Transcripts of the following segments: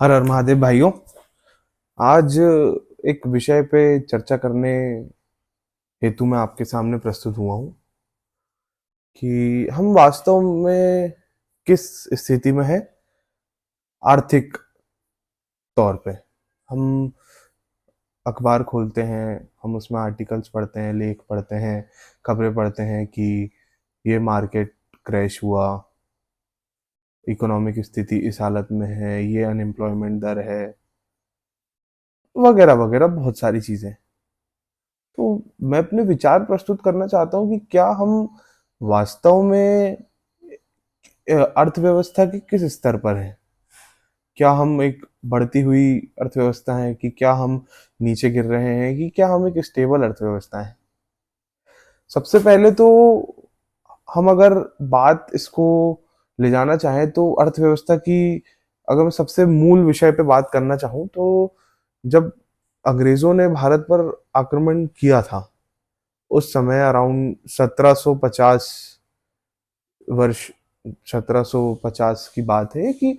हर हर महादेव भाइयों। आज एक विषय पे चर्चा करने हेतु मैं आपके सामने प्रस्तुत हुआ हूँ कि हम वास्तव में किस स्थिति में हैं आर्थिक तौर पे। हम अखबार खोलते हैं, हम उसमें आर्टिकल्स पढ़ते हैं, लेख पढ़ते हैं, खबरें पढ़ते हैं कि ये मार्केट क्रैश हुआ, इकोनॉमिक स्थिति इस हालत में है, ये अनएम्प्लॉयमेंट दर है, वगैरह वगैरह बहुत सारी चीजें। तो मैं अपने विचार प्रस्तुत करना चाहता हूँ कि क्या हम वास्तव में अर्थव्यवस्था के किस स्तर पर हैं। क्या हम एक बढ़ती हुई अर्थव्यवस्था है, कि क्या हम नीचे गिर रहे हैं, कि क्या हम एक स्टेबल अर्थव्यवस्था है। सबसे पहले तो हम अगर बात इसको ले जाना चाहें तो अर्थव्यवस्था की, अगर मैं सबसे मूल विषय पे बात करना चाहूँ तो जब अंग्रेजों ने भारत पर आक्रमण किया था उस समय अराउंड 1750 वर्ष, 1750 की बात है कि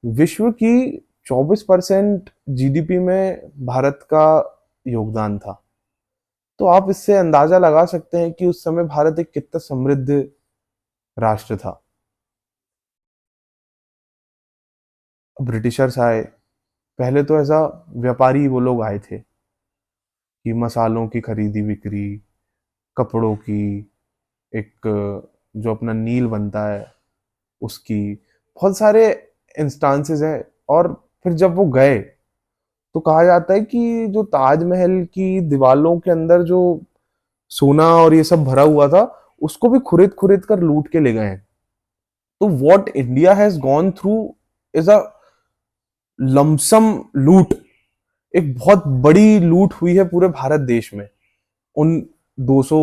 विश्व की 24% जीडीपी में भारत का योगदान था। तो आप इससे अंदाजा लगा सकते हैं कि उस समय भारत एक कितना समृद्ध राष्ट्र था। ब्रिटिशर्स आए, पहले तो ऐसा व्यापारी वो लोग आए थे कि मसालों की खरीदी बिक्री, कपड़ों की, एक जो अपना नील बनता है उसकी, बहुत सारे इंस्टांसेस हैं। और फिर जब वो गए तो कहा जाता है कि जो ताजमहल की दीवालों के अंदर जो सोना और ये सब भरा हुआ था उसको भी खुरीद खुरीद कर लूट के ले गए हैं। तो what India has gone through is a lump sum लूट। एक बहुत बड़ी लूट हुई है पूरे भारत देश में उन 200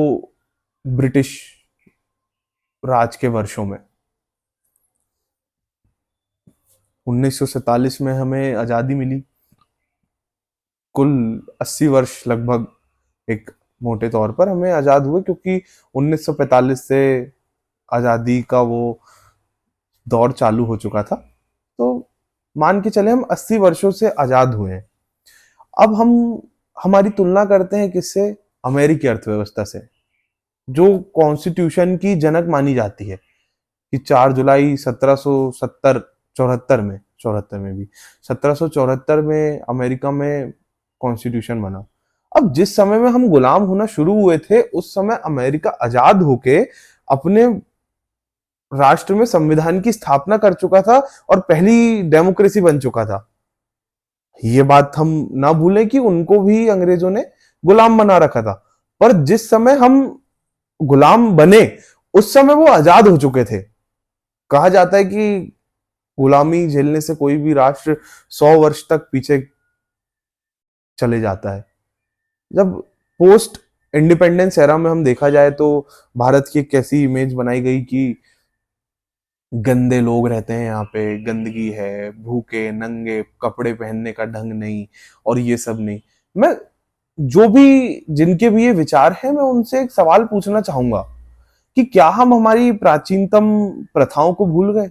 ब्रिटिश राज के वर्षों में। 1947 में हमें आजादी मिली, कुल 80 वर्ष लगभग एक मोटे तौर पर हमें आजाद हुए, क्योंकि 1945 से आजादी का वो दौर चालू हो चुका था। तो मान के चले हम 80 वर्षों से आजाद हुए हैं। अब हम हमारी तुलना करते हैं किससे? अमेरिकी अर्थव्यवस्था से, जो कॉन्स्टिट्यूशन की जनक मानी जाती है कि 4 जुलाई 1770 74 में, 74 में भी 1774 में अमेरिका में कॉन्स्टिट्यूशन बना। अब जिस समय में हम गुलाम होना शुरू हुए थे उस समय अमेरिका आजाद होके अपने राष्ट्र में संविधान की स्थापना कर चुका था और पहली डेमोक्रेसी बन चुका था। ये बात हम ना भूलें कि उनको भी अंग्रेजों ने गुलाम बना रखा था, पर जिस समय हम गुलाम बने उस समय वो आजाद हो चुके थे। कहा जाता है कि गुलामी झेलने से कोई भी राष्ट्र 100 वर्ष तक पीछे चले जाता है। जब पोस्ट इंडिपेंडेंस एरा में हम देखा जाए तो भारत की एक कैसी इमेज बनाई गई कि गंदे लोग रहते हैं यहाँ पे, गंदगी है, भूखे नंगे, कपड़े पहनने का ढंग नहीं और ये सब नहीं। मैं जो भी जिनके भी ये विचार है मैं उनसे एक सवाल पूछना चाहूंगा कि क्या हम हमारी प्राचीनतम प्रथाओं को भूल गए?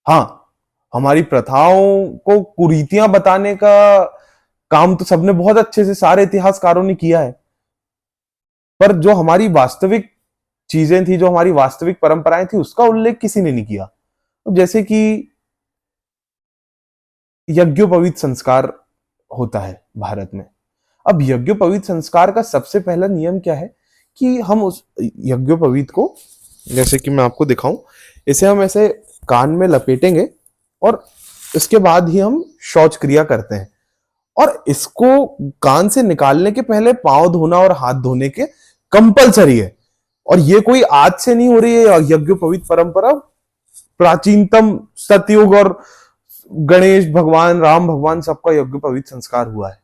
हाँ, हमारी प्रथाओं को कुरीतियां बताने का काम तो सबने बहुत अच्छे से सारे इतिहासकारों ने किया है, पर जो हमारी वास्तविक चीजें थी, जो हमारी वास्तविक परंपराएं थी, उसका उल्लेख किसी ने नहीं किया। तो जैसे कि यज्ञोपवीत संस्कार होता है भारत में। अब यज्ञोपवीत संस्कार का सबसे पहला नियम क्या है कि हम उस यज्ञोपवीत को, जैसे कि मैं आपको दिखाऊं, इसे हम ऐसे कान में लपेटेंगे और इसके बाद ही हम शौच क्रिया करते हैं। और इसको कान से निकालने के पहले पांव धोना और हाथ धोने के कंपलसरी है। और ये कोई आज से नहीं हो रही है यज्ञोपवीत परंपरा, प्राचीनतम सतयुग और गणेश भगवान, राम भगवान सबका यज्ञोपवीत संस्कार हुआ है।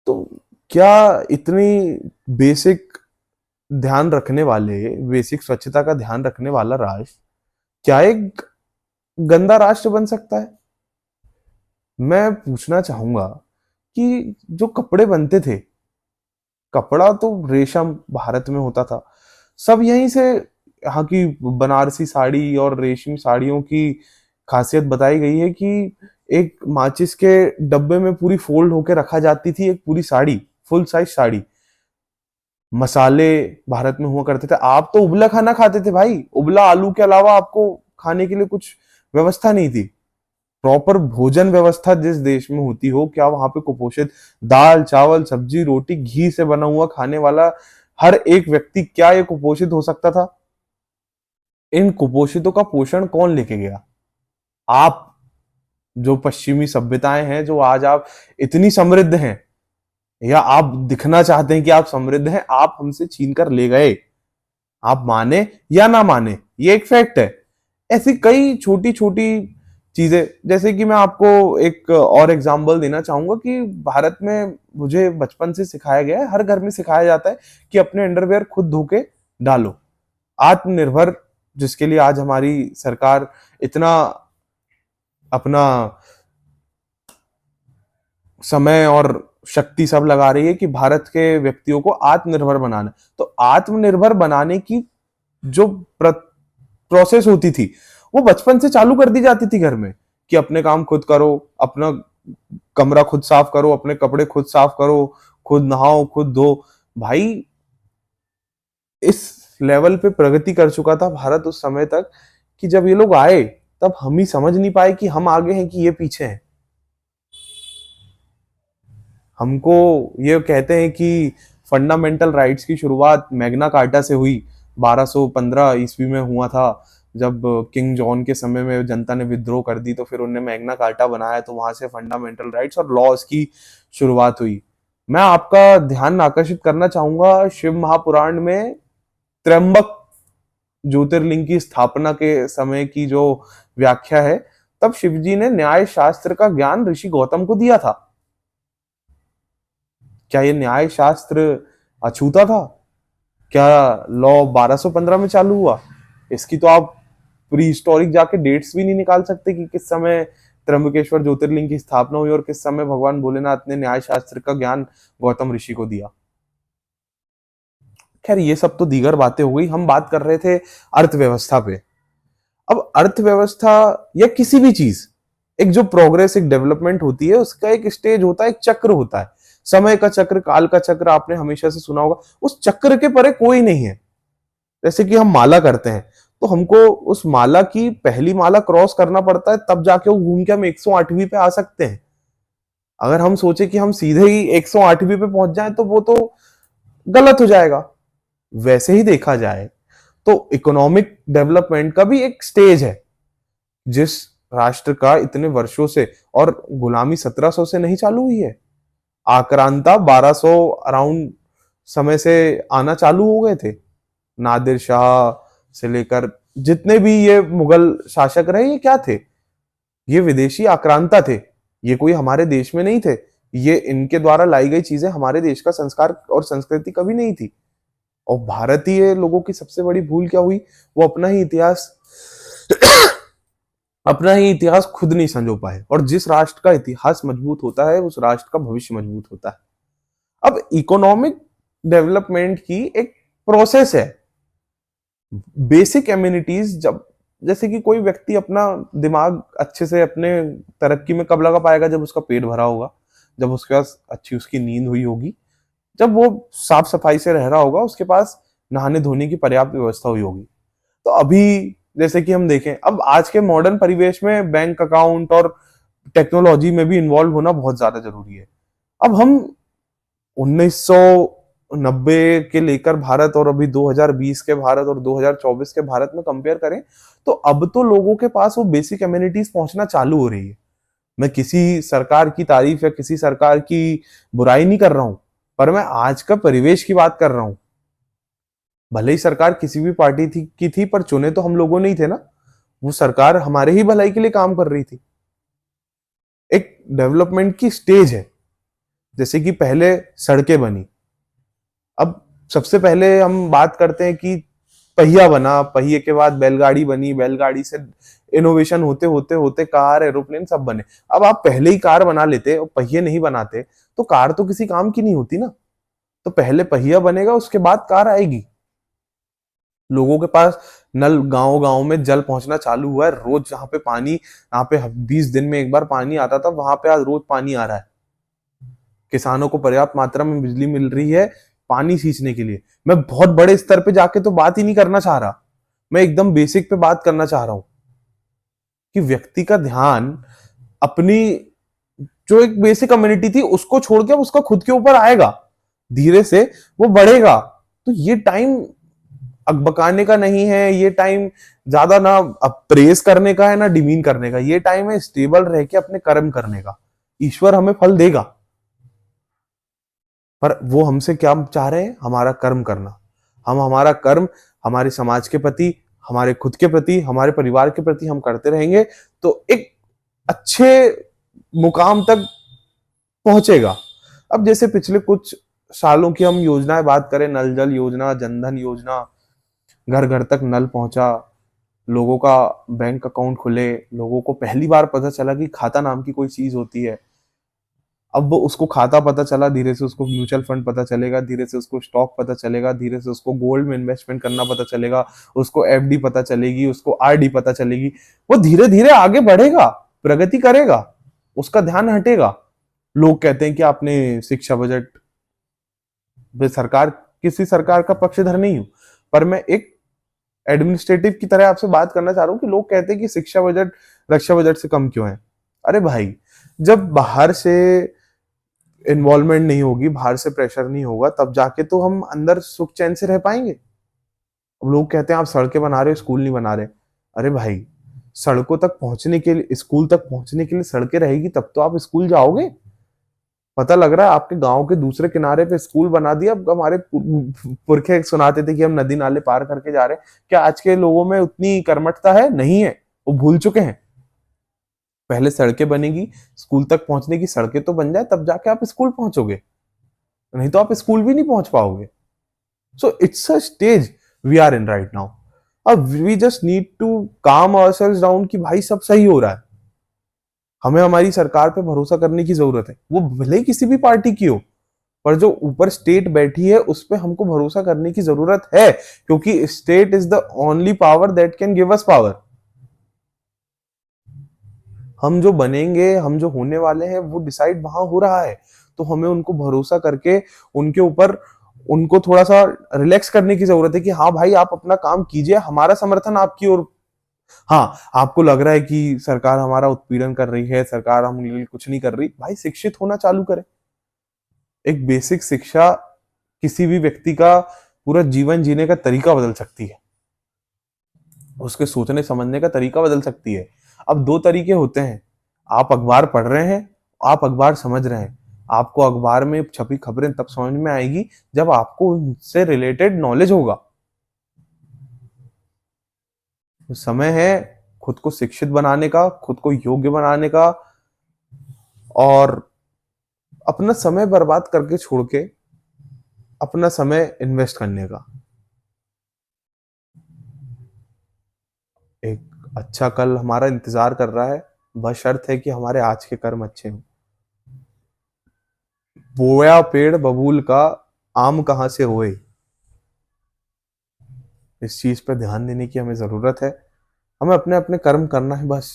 तो क्या इतनी बेसिक ध्यान रखने वाले, बेसिक स्वच्छता का ध्यान रखने वाला राष्ट्र क्या एक गंदा राष्ट्र बन सकता है? मैं पूछना चाहूंगा कि जो कपड़े बनते थे, कपड़ा तो रेशम भारत में होता था, सब यहीं से, यहाँ की बनारसी साड़ी और रेशमी साड़ियों की खासियत बताई गई है कि एक माचिस के डब्बे में पूरी फोल्ड होके रखा जाती थी एक पूरी साड़ी, फुल साइज साड़ी। मसाले भारत में हुआ करते थे। आप तो उबला खाना खाते थे भाई, उबला आलू के अलावा आपको खाने के लिए कुछ व्यवस्था नहीं थी। प्रॉपर भोजन व्यवस्था जिस देश में होती हो, क्या वहां पे कुपोषित दाल चावल सब्जी रोटी घी से बना हुआ खाने वाला हर एक व्यक्ति, क्या ये कुपोषित हो सकता था? इन कुपोषितों का पोषण कौन लेके गया? आप, जो पश्चिमी सभ्यताएं हैं, जो आज आप इतनी समृद्ध हैं, या आप दिखना चाहते हैं कि आप समृद्ध हैं, आप हमसे छीन कर ले गए। आप माने या ना माने, ये एक फैक्ट है। ऐसी कई छोटी छोटी चीजें, जैसे कि मैं आपको एक और एग्जांपल देना चाहूंगा कि भारत में मुझे बचपन से सिखाया गया है, हर घर में सिखाया जाता है कि अपने अंडरवेयर खुद धो के डालो। आत्मनिर्भर, जिसके लिए आज हमारी सरकार इतना अपना समय और शक्ति सब लगा रही है कि भारत के व्यक्तियों को आत्मनिर्भर बनाना। तो आत्मनिर्भर बनाने की जो प्रोसेस होती थी, वो बचपन से चालू कर दी जाती थी घर में, कि अपने काम खुद करो, अपना कमरा खुद साफ करो, अपने कपड़े खुद साफ करो, खुद नहाओ खुद धो। भाई, इस लेवल पे प्रगति कर चुका था भारत उस समय तक कि जब ये लोग आए तब हम ही समझ नहीं पाए कि हम आगे हैं कि ये पीछे हैं। हमको ये कहते हैं कि फंडामेंटल राइट्स की शुरुआत मैग्ना कार्टा से हुई, 1215 ईस्वी में हुआ था, जब किंग जॉन के समय में जनता ने विद्रोह कर दी, तो फिर उन्होंने मैग्ना कार्टा बनाया, तो वहां से फंडामेंटल राइट्स और लॉज की शुरुआत हुई। मैं आपका ध्यान आकर्षित करना चाहूंगा शिव महापुराण में त्र्यंबक ज्योतिर्लिंग की स्थापना के समय की जो व्याख्या है, तब शिवजी ने न्याय शास्त्र का ज्ञान ऋषि गौतम को दिया था। क्या ये न्याय शास्त्र अछूता था? क्या लॉ 1215 में चालू हुआ? इसकी तो आप प्री हिस्टोरिक जाके डेट्स भी नहीं निकाल सकते कि किस समय त्र्यंबकेश्वर ज्योतिर्लिंग की स्थापना हुई और किस समय भगवान भोलेनाथ ने न्याय शास्त्र का ज्ञान गौतम ऋषि को दिया। खैर, ये सब तो दीगर बातें हो गई। हम बात कर रहे थे अर्थव्यवस्था पे। अब अर्थव्यवस्था या किसी भी चीज, एक जो प्रोग्रेस, एक डेवलपमेंट होती है, उसका एक स्टेज होता है, एक चक्र होता है, समय का चक्र, काल का चक्र, आपने हमेशा से सुना होगा। उस चक्र के परे कोई नहीं है। जैसे कि हम माला करते हैं, तो हमको उस माला की पहली माला क्रॉस करना पड़ता है, तब जाके वो घूम के हम 108वीं पे आ सकते हैं। अगर हम सोचे कि हम सीधे ही 108वीं पे पहुंच जाएं, तो वो तो गलत हो जाएगा। वैसे ही देखा जाए तो इकोनॉमिक डेवलपमेंट का भी एक स्टेज है। जिस राष्ट्र का इतने वर्षों से, और गुलामी 1700 से नहीं चालू हुई है, आक्रांता 1200 अराउंड समय से आना चालू हो गए थे। नादिर शाह से लेकर जितने भी ये मुगल शासक रहे, ये क्या थे? ये विदेशी आक्रांता थे। ये कोई हमारे देश में नहीं थे। ये इनके द्वारा लाई गई चीजें हमारे देश का संस्कार और संस्कृति कभी नहीं थी। और भारतीय लोगों की सबसे बड़ी भूल क्या हुई? वो अपना ही इतिहास खुद नहीं संजो पाए। और जिस राष्ट्र का इतिहास मजबूत होता है, उस राष्ट्र का भविष्य मजबूत होता है। अब इकोनॉमिक डेवलपमेंट की एक प्रोसेस है। बेसिक एम्यूनिटीज, जब जैसे कि कोई व्यक्ति अपना दिमाग अच्छे से अपने तरक्की में कब लगा पाएगा? जब उसका पेट भरा होगा, जब उसके पास अच्छी उसकी नींद हुई होगी, जब वो साफ सफाई से रह रहा होगा, उसके पास नहाने धोने की पर्याप्त व्यवस्था हुई होगी। तो अभी जैसे कि हम देखें, अब आज के मॉडर्न परिवेश में बैंक अकाउंट और टेक्नोलॉजी में भी इन्वॉल्व होना बहुत ज्यादा जरूरी है। अब हम 1990 के लेकर भारत और अभी 2020 के भारत और 2024 के भारत में कंपेयर करें, तो अब तो लोगों के पास वो बेसिक एम्यूनिटीज पहुंचना चालू हो रही है। मैं किसी सरकार की तारीफ या किसी सरकार की बुराई नहीं कर रहा हूं, पर मैं आज का परिवेश की बात कर रहा हूं। भले ही सरकार किसी भी पार्टी की थी, पर चुने तो हम लोगों ने ही थे ना। वो सरकार हमारे ही भलाई के लिए काम कर रही थी। एक डेवलपमेंट की स्टेज है। जैसे कि पहले सड़कें बनी, अब सबसे पहले हम बात करते हैं कि पहिया बना, पहिए के बाद बैलगाड़ी बनी, बैलगाड़ी से इनोवेशन होते होते होते कार, एरोप्लेन सब बने। अब आप पहले ही कार बना लेते और पहिए नहीं बनाते, तो कार तो किसी काम की नहीं होती ना। तो पहले पहिया बनेगा, उसके बाद कार आएगी। लोगों के पास नल गांव गांव में जल पहुंचना चालू हुआ है। रोज जहां पे पानी, यहाँ पे 20 दिन में एक बार पानी आता था, वहां पे आज रोज पानी आ रहा है। किसानों को पर्याप्त मात्रा में बिजली मिल रही है पानी सींचने के लिए। मैं बहुत बड़े स्तर पे जाके तो बात ही नहीं करना चाह रहा, मैं एकदम बेसिक पे बात करना चाह रहा हूं कि व्यक्ति का ध्यान अपनी जो एक बेसिक कम्युनिटी थी उसको छोड़ के अब उसका खुद के ऊपर आएगा, धीरे से वो बढ़ेगा। तो ये टाइम अकबकाने का नहीं है, ये टाइम ज्यादा ना प्रेस करने का है ना डिमीन करने का, ये टाइम है स्टेबल रह के अपने कर्म करने का। ईश्वर हमें फल देगा, पर वो हमसे क्या चाह रहे हैं? हमारा कर्म करना। हम हमारा कर्म हमारे समाज के प्रति, हमारे खुद के प्रति, हमारे परिवार के प्रति हम करते रहेंगे तो एक अच्छे मुकाम तक पहुंचेगा। अब जैसे पिछले कुछ सालों की हम योजनाएं बात करें, नल जल योजना, जनधन योजना, घर घर तक नल पहुंचा, लोगों का बैंक अकाउंट खुले, लोगों को पहली बार पता चला कि खाता नाम की कोई चीज होती है। अब वो उसको खाता पता चला, धीरे से उसको म्यूचुअल फंड पता चलेगा, धीरे से उसको स्टॉक पता चलेगा, धीरे से उसको गोल्ड में इन्वेस्टमेंट करना पता चलेगा, उसको एफडी पता चलेगी, उसको आरडी पता चलेगी। वो धीरे धीरे आगे बढ़ेगा, प्रगति करेगा, उसका ध्यान हटेगा। लोग कहते हैं कि आपने शिक्षा बजट, सरकार, किसी सरकार का पक्षधर नहीं हूं, पर मैं एक एडमिनिस्ट्रेटिव की तरह आपसे बात करना चाह रहा हूं कि लोग कहते हैं कि शिक्षा बजट रक्षा बजट से कम क्यों है। अरे भाई, जब बाहर से इन्वॉल्वमेंट नहीं होगी, बाहर से प्रेशर नहीं होगा, तब जाके तो हम अंदर सुख चैन से रह पाएंगे। अब लोग कहते हैं आप सड़कें बना रहे हो, स्कूल नहीं बना रहे। अरे भाई, सड़कों तक पहुंचने के लिए, स्कूल तक पहुंचने के लिए सड़कें रहेगी तब तो आप स्कूल जाओगे। पता लग रहा है आपके गांव के दूसरे किनारे पे स्कूल बना दिया। अब हमारे पुरखे सुनाते थे कि हम नदी नाले पार करके जा रहे हैं। क्या आज के लोगों में उतनी कर्मठता है? नहीं है, वो भूल चुके हैं। पहले सड़कें बनेगी, स्कूल तक पहुंचने की सड़कें तो बन जाए, तब जाके आप स्कूल पहुंचोगे, नहीं तो आप स्कूल भी नहीं पहुंच पाओगे। So it's a stage we are in right now. अब we just need to calm ourselves down कि भाई सब सही हो रहा है। हमें हमारी सरकार पे भरोसा करने की जरूरत है, वो भले ही किसी भी पार्टी की हो, पर जो ऊपर स्टेट बैठी है उस पे हमको भरोसा करने की जरूरत है, क्योंकि state is the only power that can give us power. हम जो बनेंगे, हम जो होने वाले हैं, वो डिसाइड वहां हो रहा है। तो हमें उनको भरोसा करके उनके ऊपर, उनको थोड़ा सा रिलैक्स करने की जरूरत है कि हाँ भाई आप अपना काम कीजिए, हमारा समर्थन आपकी ओर। हाँ, आपको लग रहा है कि सरकार हमारा उत्पीड़न कर रही है, सरकार हम लिए कुछ नहीं कर रही, भाई शिक्षित होना चालू करें। एक बेसिक शिक्षा किसी भी व्यक्ति का पूरा जीवन जीने का तरीका बदल सकती है, उसके सोचने समझने का तरीका बदल सकती है। अब दो तरीके होते हैं, आप अखबार पढ़ रहे हैं, आप अखबार समझ रहे हैं। आपको अखबार में छपी खबरें तब समझ में आएगी जब आपको उनसे रिलेटेड नॉलेज होगा। तो समय है खुद को शिक्षित बनाने का, खुद को योग्य बनाने का, और अपना समय बर्बाद करके छोड़ के अपना समय इन्वेस्ट करने का। एक अच्छा कल हमारा इंतजार कर रहा है, बशर्त है कि हमारे आज के कर्म अच्छे हों। बोया पेड़ बबूल का, आम कहां से होए। इस चीज पर ध्यान देने की हमें जरूरत है। हमें अपने अपने कर्म करना है बस।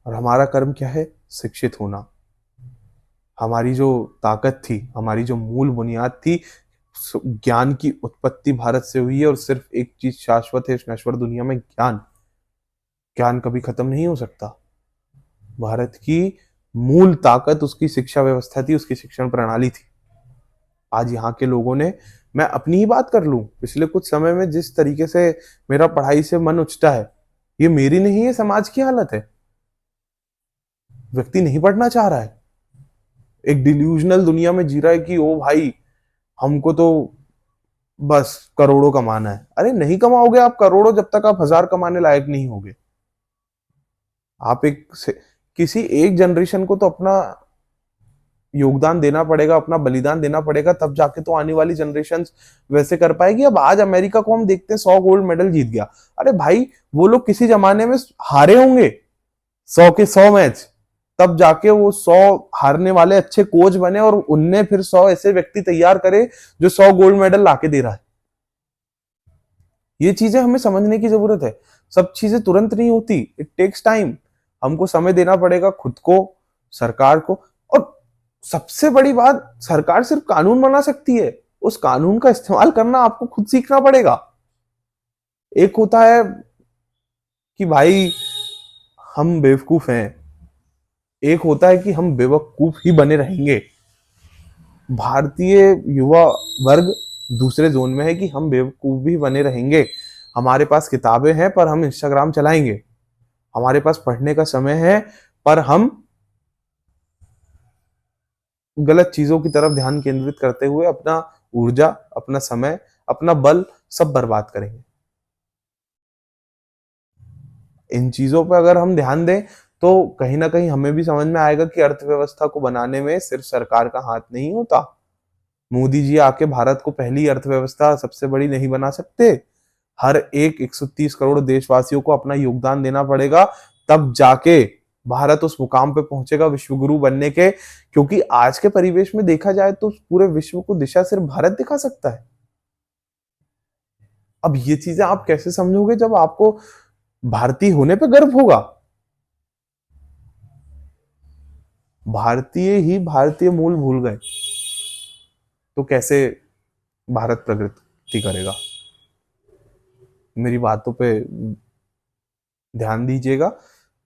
और हमारा कर्म क्या है? शिक्षित होना। हमारी जो ताकत थी, हमारी जो मूल बुनियाद थी, ज्ञान की उत्पत्ति भारत से हुई है, और सिर्फ एक चीज शाश्वत है इस नश्वर दुनिया में, ज्ञान। ज्ञान कभी खत्म नहीं हो सकता। भारत की मूल ताकत उसकी शिक्षा व्यवस्था थी, उसकी शिक्षण प्रणाली थी। आज यहाँ के लोगों ने, मैं अपनी ही बात कर लूं, पिछले कुछ समय में जिस तरीके से मेरा पढ़ाई से मन उचटा है, ये मेरी नहीं है, समाज की हालत है। व्यक्ति नहीं पढ़ना चाह रहा है, एक डिल्यूजनल दुनिया में जी रहा है कि ओ भाई हमको तो बस करोड़ों कमाना है। अरे नहीं कमाओगे आप करोड़ों जब तक आप 1000 कमाने लायक नहीं होगे। आप किसी एक जनरेशन को तो अपना योगदान देना पड़ेगा, अपना बलिदान देना पड़ेगा, तब जाके तो आने वाली जनरेशन वैसे कर पाएगी। अब आज अमेरिका को हम देखते हैं 100 गोल्ड मेडल जीत गया। अरे भाई, वो लोग किसी जमाने में हारे होंगे 100 के 100 मैच, तब जाके वो 100 हारने वाले अच्छे कोच बने, और उनने फिर 100 ऐसे व्यक्ति तैयार करे जो 100 गोल्ड मेडल लाके दे रहा है। ये चीजें हमें समझने की जरूरत है। सब चीजें तुरंत नहीं होती, इट टेक्स टाइम। हमको समय देना पड़ेगा खुद को, सरकार को। और सबसे बड़ी बात, सरकार सिर्फ कानून बना सकती है, उस कानून का इस्तेमाल करना आपको खुद सीखना पड़ेगा। एक होता है कि भाई हम बेवकूफ हैं, एक होता है कि हम बेवकूफ ही बने रहेंगे। भारतीय युवा वर्ग दूसरे जोन में है कि हम बेवकूफ भी बने रहेंगे। हमारे पास किताबें हैं पर हम इंस्टाग्राम चलाएंगे, हमारे पास पढ़ने का समय है पर हम गलत चीजों की तरफ ध्यान केंद्रित करते हुए अपना ऊर्जा, अपना समय, अपना बल सब बर्बाद करेंगे। इन चीजों पर अगर हम ध्यान दें तो कहीं ना कहीं हमें भी समझ में आएगा कि अर्थव्यवस्था को बनाने में सिर्फ सरकार का हाथ नहीं होता। मोदी जी आके भारत को पहली अर्थव्यवस्था सबसे बड़ी नहीं बना सकते। हर एक 130 करोड़ देशवासियों को अपना योगदान देना पड़ेगा, तब जाके भारत उस मुकाम पे पहुंचेगा विश्व गुरु बनने के। क्योंकि आज के परिवेश में देखा जाए तो पूरे विश्व को दिशा सिर्फ भारत दिखा सकता है। अब ये चीजें आप कैसे समझोगे जब आपको भारतीय होने पे गर्व होगा? भारतीय ही भारतीय मूल भूल गए तो कैसे भारत प्रगति करेगा? मेरी बातों पे ध्यान दीजिएगा।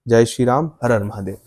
जय श्री राम, हर हर महादेव।